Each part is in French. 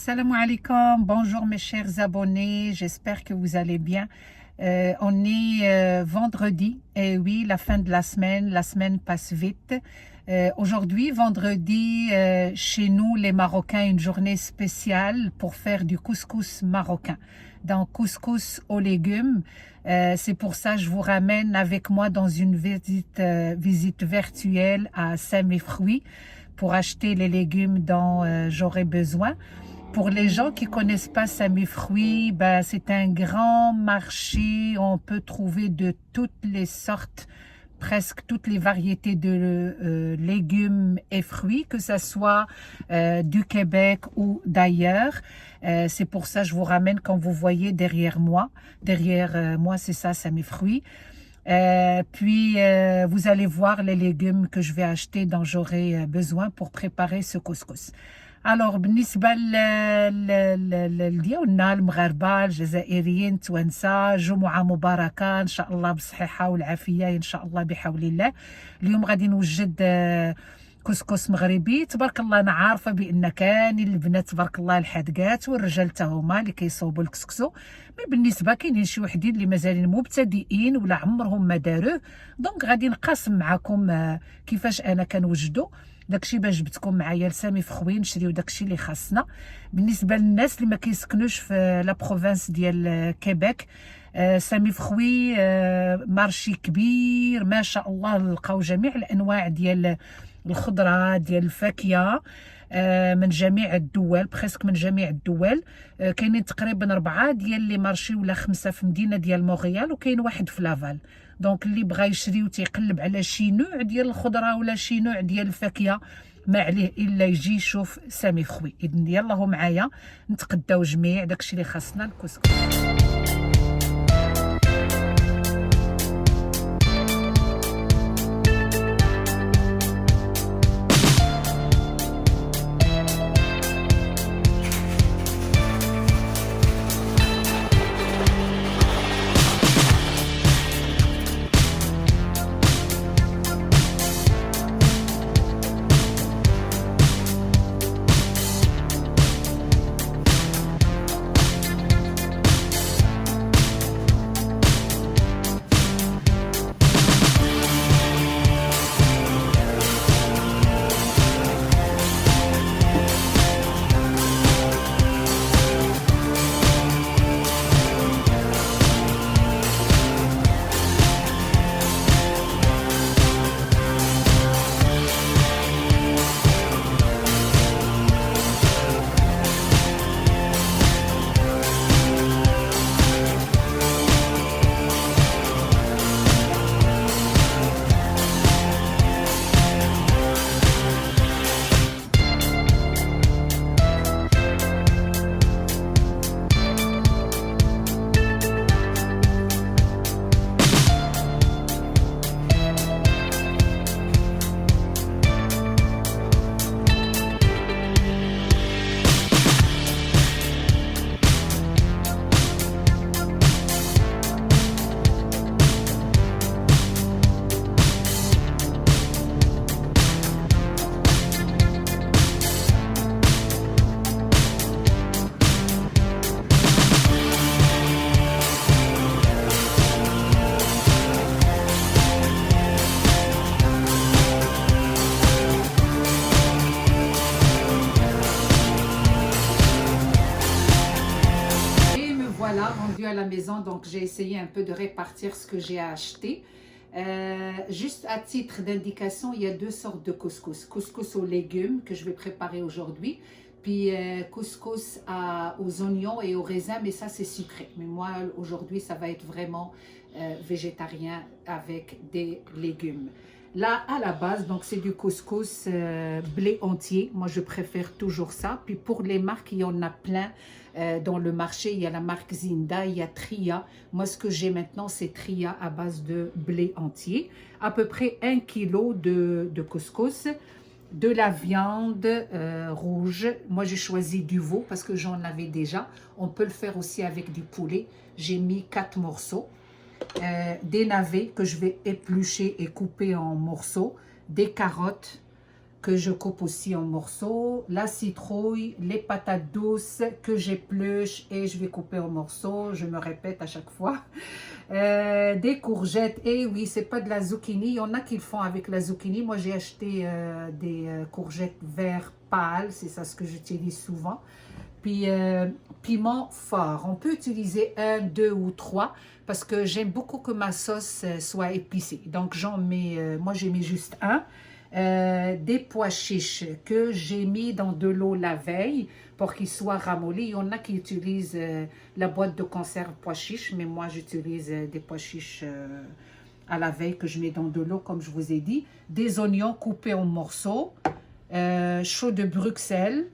Salam alaikum, bonjour mes chers abonnés, j'espère que vous allez bien. On est vendredi, et oui, la fin de la semaine passe vite. Aujourd'hui, vendredi, chez nous les Marocains, une journée spéciale pour faire du couscous marocain. Donc couscous aux légumes, c'est pour ça que je vous ramène avec moi dans une visite virtuelle à Saint-Méfroui pour acheter les légumes dont j'aurai besoin. Pour les gens qui connaissent pas Saint-Méfroui, ben, c'est un grand marché. On peut trouver de toutes les sortes, presque toutes les variétés de légumes et fruits, que ce soit du Québec ou d'ailleurs. C'est pour ça que je vous ramène, quand vous voyez derrière moi. Derrière moi, c'est ça, Saint-Méfroui. Puis vous allez voir les légumes que je vais acheter dont j'aurai besoin pour préparer ce couscous. Alors بالنسبة ديالنا المغاربة الجزائريين التوانسة، جمعة مباركة إن شاء الله بالصحة والعافية إن شاء الله بحول الله. اليوم غادي نوجد كسكس مغربي تبارك الله. انا عارفه بان كاين البنات تبارك الله الحادقات والرجال حتى هما اللي كيصوبوا الكسكسو، مي بالنسبه كاينين شي وحدين اللي مازالين مبتدئين ولا عمرهم ما داروه. دونك غادي نقاسم معكم كيفاش انا كنوجدو داكشي باش جبتكم معايا لساميفخوي نشريو داكشي اللي خاصنا. بالنسبه للناس اللي ما كيسكنوش في لا بروفانس ديال كيبيك، ساميفخوي مارشي كبير ما شاء الله، نلقاو جميع الانواع ديال الخضره ديال الفاكهه من جميع الدول، بريسك من جميع الدول. كاينين تقريبا 4 ديال لي مارشي ولا 5 في مدينه ديال مونريال، وكاين واحد في لافال. دونك اللي بغى يشري وتيقلب على شي نوع ديال الخضره ولا شي نوع ديال الفاكهه ما عليه الا يجي يشوف ساميفخوي. اذن يلاه معايا نتقداو جميع داكشي اللي خاصنا الكسكس. Voilà, rendu à la maison, donc j'ai essayé un peu de répartir ce que j'ai acheté. Juste à titre d'indication, il y a 2 sortes de couscous. Couscous aux légumes que je vais préparer aujourd'hui, puis couscous aux oignons et aux raisins, mais ça c'est sucré. Mais moi aujourd'hui ça va être vraiment végétarien avec des légumes. Là à la base, donc c'est du couscous blé entier. Moi je préfère toujours ça. Puis pour les marques, il y en a plein. Dans le marché, il y a la marque Zinda, il y a Tria. Moi, ce que j'ai maintenant, c'est Tria à base de blé entier. À peu près 1 kg de couscous, de la viande rouge. Moi, j'ai choisi du veau parce que j'en avais déjà. On peut le faire aussi avec du poulet. J'ai mis 4 morceaux. Des navets que je vais éplucher et couper en morceaux. Des carottes. que je coupe aussi en morceaux, la citrouille, les patates douces que j'épluche et je vais couper en morceaux, je me répète à chaque fois. Des courgettes, et oui, c'est pas de la zucchini, il y en a qui le font avec la zucchini. Moi j'ai acheté des courgettes vert pâle, c'est ça ce que j'utilise souvent. Puis piment fort, on peut utiliser 1, 2 ou 3 parce que j'aime beaucoup que ma sauce soit épicée. Donc j'en mets, moi j'ai mis juste un. Des pois chiches que j'ai mis dans de l'eau la veille pour qu'ils soient ramollis. Il y en a qui utilisent la boîte de conserve pois chiches, mais moi j'utilise des pois chiches à la veille que je mets dans de l'eau comme je vous ai dit. Des oignons coupés en morceaux, chaud de Bruxelles,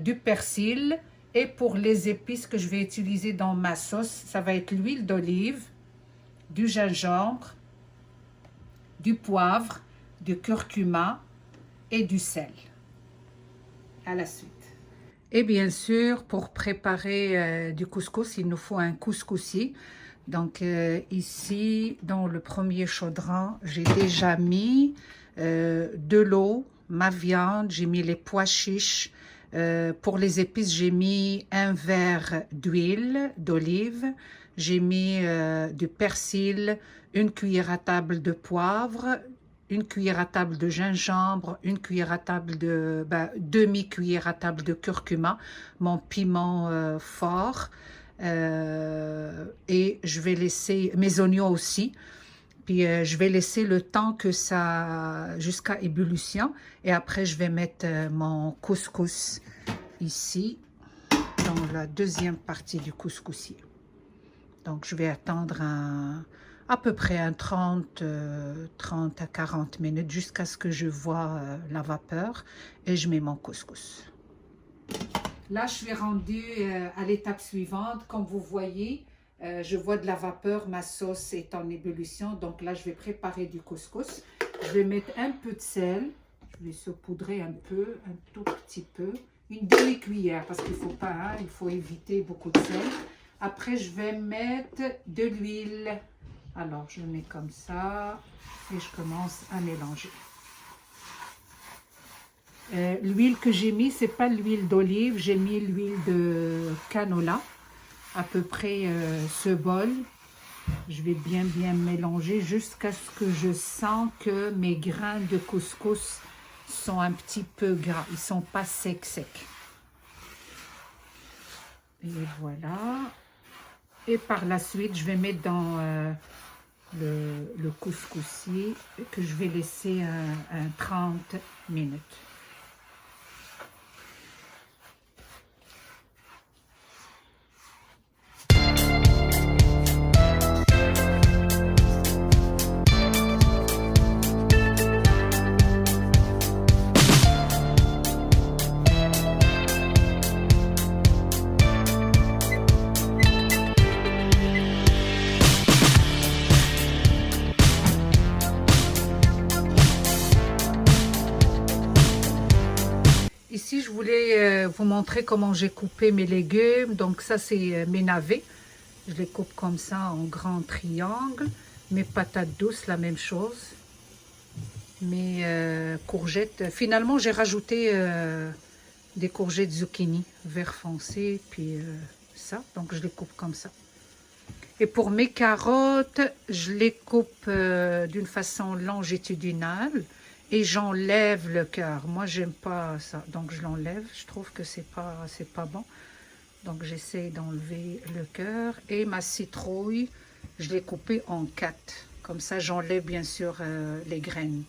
du persil, et pour les épices que je vais utiliser dans ma sauce, ça va être l'huile d'olive, du gingembre, du poivre, du curcuma et du sel. À la suite. Et bien sûr, pour préparer du couscous, il nous faut un couscoussier. Donc ici, dans le premier chaudron, j'ai déjà mis de l'eau, ma viande, j'ai mis les pois chiches. Pour les épices, j'ai mis un verre d'huile d'olive, j'ai mis du persil, une cuillère à table de poivre, une cuillère à table de gingembre, une cuillère à table de demi-cuillère à table de curcuma, mon piment fort, et je vais laisser mes oignons aussi. Puis je vais laisser le temps que ça, jusqu'à ébullition, et après je vais mettre mon couscous ici, dans la deuxième partie du couscoussier. Donc je vais attendre à peu près un 30 à 40 minutes jusqu'à ce que je vois la vapeur, et je mets mon couscous. Là je suis rendue à l'étape suivante, comme vous voyez. Je vois de la vapeur, ma sauce est en ébullition, donc là je vais préparer du couscous. Je vais mettre un peu de sel, je vais saupoudrer un peu, un tout petit peu, une demi-cuillère parce qu'il ne faut pas, hein, il faut éviter beaucoup de sel. Après je vais mettre de l'huile, alors je mets comme ça et je commence à mélanger. L'huile que j'ai mis, c'est pas l'huile d'olive, j'ai mis l'huile de canola. À peu près ce bol, je vais bien mélanger jusqu'à ce que je sens que mes grains de couscous sont un petit peu gras, ils sont pas secs. Et voilà. Et par la suite, je vais mettre dans le couscoussier que je vais laisser 30 minutes. Ici, je voulais vous montrer comment j'ai coupé mes légumes. Donc ça, c'est mes navets. Je les coupe comme ça en grands triangles. Mes patates douces, la même chose. Mes courgettes. Finalement, j'ai rajouté des courgettes zucchini vert foncé. Puis ça, donc je les coupe comme ça. Et pour mes carottes, je les coupe d'une façon longitudinale. Et j'enlève le cœur. Moi, j'aime pas ça. Donc, je l'enlève. Je trouve que c'est pas bon. Donc, j'essaie d'enlever le cœur. Et ma citrouille, je l'ai coupée en 4. Comme ça, j'enlève bien sûr les graines.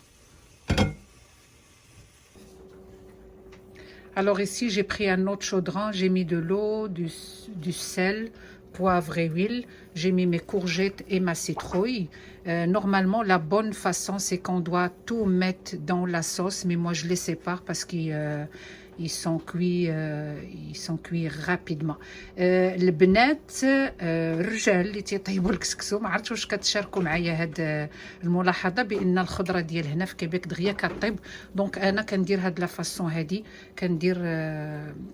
Alors ici, j'ai pris un autre chaudron. J'ai mis de l'eau, du sel, poivre et huile. J'ai mis mes courgettes et ma citrouille. Normalement, la bonne façon, c'est qu'on doit tout mettre dans la sauce. Mais moi, je les sépare parce qu'ils sont cuits rapidement. البنات الرجال اللي تيطيبوا الكسكسو ما عرفتش واش كتشاركوا معايا هاد الملاحظه بان الخضره ديال هنا في كيبيك دغيا كطيب. دونك انا كندير هاد لا فاسون هادي، كندير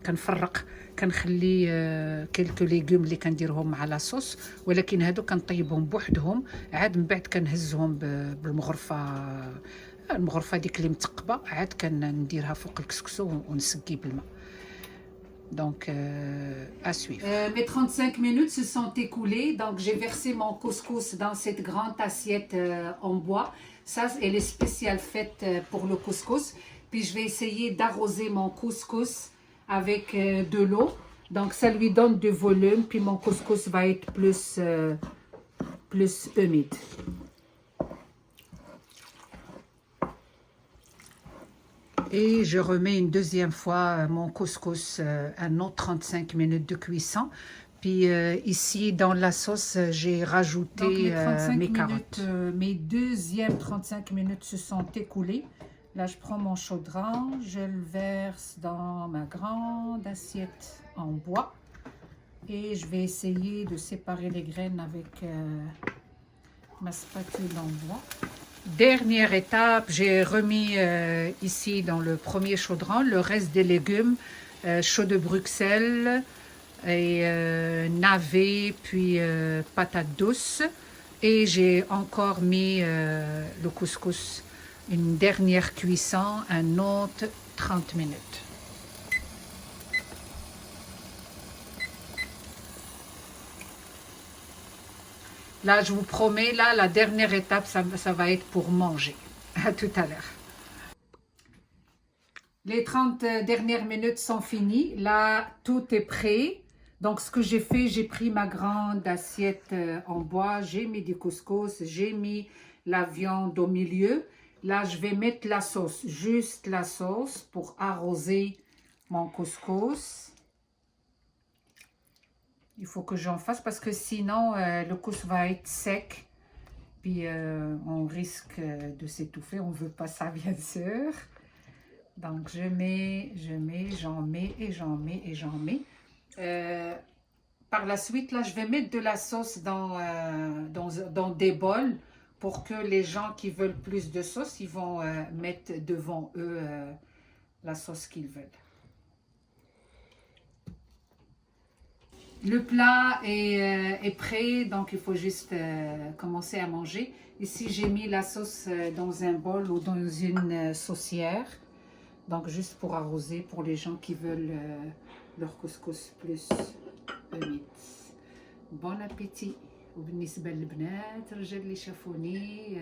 كنفرق، كنخلي كيلكو ليغوم اللي كنديرهم مع لاصوص، ولكن هادو كنطيبهم بوحدهم، عاد من بعد كنهزهم بالمغرفه المغرفه ديك اللي متقبه عاد كنديرها فوق الكسكسو ونسقي بالماء. Donc, à suivre. Mes 35 minutes se sont écoulées. Donc, j'ai versé mon couscous dans cette grande assiette en bois. Ça, elle est spéciale faite pour le couscous. Puis, je vais essayer d'arroser mon couscous avec de l'eau. Donc, ça lui donne du volume. Puis, mon couscous va être plus humide. Et je remets une deuxième fois mon couscous, un autre 35 minutes de cuisson. Puis ici, dans la sauce, j'ai rajouté mes carottes. Mes deuxièmes 35 minutes se sont écoulées. Là, je prends mon chaudron, je le verse dans ma grande assiette en bois. Et je vais essayer de séparer les graines avec ma spatule en bois. Dernière étape, j'ai remis ici dans le premier chaudron le reste des légumes, choux de Bruxelles et navets, puis patates douces. Et j'ai encore mis le couscous, une dernière cuisson, un autre 30 minutes. Là, je vous promets, là, la dernière étape, ça va être pour manger. À tout à l'heure. Les 30 dernières minutes sont finies. Là, tout est prêt. Donc, ce que j'ai fait, j'ai pris ma grande assiette en bois. J'ai mis du couscous. J'ai mis la viande au milieu. Là, je vais mettre la sauce. Juste la sauce pour arroser mon couscous. Il faut que j'en fasse parce que sinon le couscous va être sec. Puis on risque de s'étouffer. On ne veut pas ça bien sûr. Donc je mets, j'en mets et j'en mets et j'en mets. Par la suite, là, je vais mettre de la sauce dans des bols pour que les gens qui veulent plus de sauce, ils vont mettre devant eux la sauce qu'ils veulent. Le plat est prêt, donc il faut juste commencer à manger. Ici, j'ai mis la sauce dans un bol ou dans une saucière. Donc, juste pour arroser pour les gens qui veulent leur couscous plus humide. Bon appétit. وبالنسبة للبنات الرجال اللي شافوني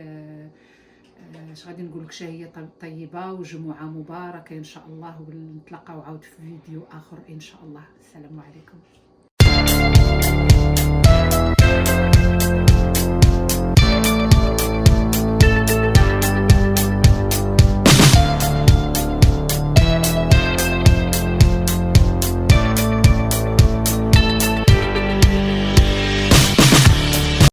اش غادي نقول لك شهية طيبة وجمعة مباركة إن شاء الله، ونتلاقاو عاود في فيديو آخر إن شاء الله. السلام عليكم.